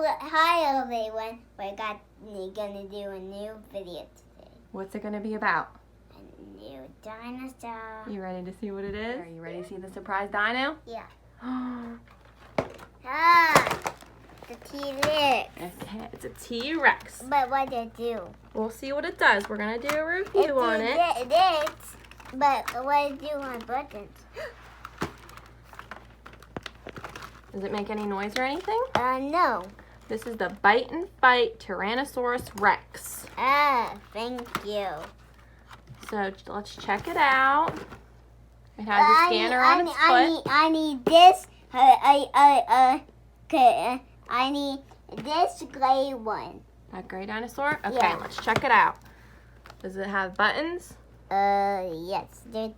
Hi everyone. We're gonna do a new video today. What's it gonna be about? A new dinosaur. You ready to see what it is? Are you ready to see the surprise dino? Yeah. The T-Rex. Okay, it's a T-Rex. But what does it do? We'll see what it does. We're gonna do a review on it. But what does it do on buttons? Does it make any noise or anything? No. This is the Bite and Fight Tyrannosaurus Rex. Thank you. So let's check it out. It has a scanner on its foot. I need this. I need this gray one. That gray dinosaur? Okay, Yeah. let's check it out. Does it have buttons? Yes. There's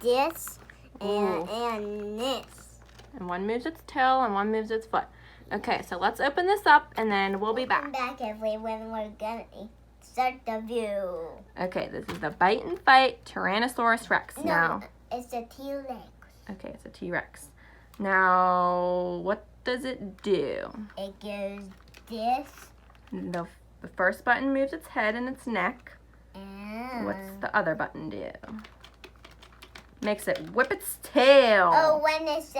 this Ooh. and this. And one moves its tail and one moves its foot. Okay, so let's open this up and then we'll be Welcome back. back everyone. We're gonna start the view. Okay, this is the Bite and Fight Tyrannosaurus Rex. Now, it's a T-Rex. okay, it's a T-Rex. Now, what does it do? It goes this. The first button moves its head and its neck. And What's the other button do? Makes it whip its tail. Oh, when it's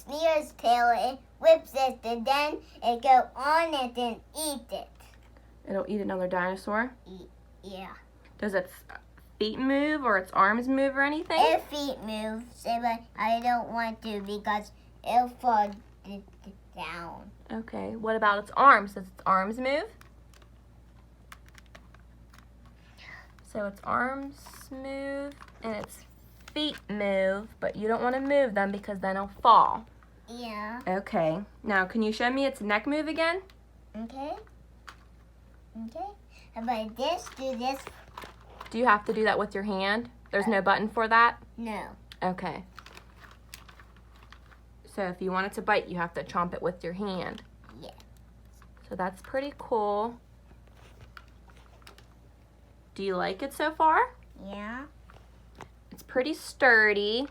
near its tail, it whips it, and then it go on it and eat it. It'll eat another dinosaur. Yeah. Does its feet move or its arms move or anything? Its feet move, but I don't want to because it'll fall down. Okay, what about its arms? Does its arms move? So its arms move and its feet move, but you don't want to move them because then it'll fall. Yeah. Okay, now can you show me its neck move again? Okay. But do this. Do you have to do that with your hand? There's no button for that? No. Okay. So if you want it to bite, you have to chomp it with your hand. Yeah. So that's pretty cool. Do you like it so far? Yeah. It's pretty sturdy.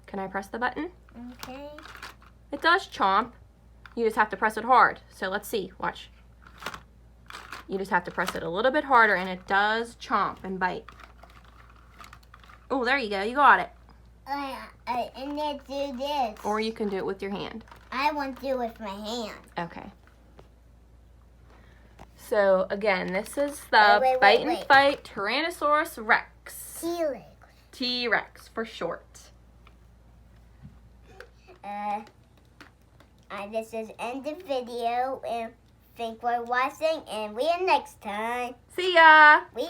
Can I press the button? Okay. It does chomp. You just have to press it hard. So let's see. Watch. You just have to press it a little bit harder and it does chomp and bite. Oh, there you go. You got it. And then do this. Or you can do it with your hand. I want to do it with my hand. Okay. So again, this is the Wait. Bite and Fight Tyrannosaurus Rex. T-Rex. T-Rex for short. This is end the video, and thanks for watching, and we are next time. See ya! We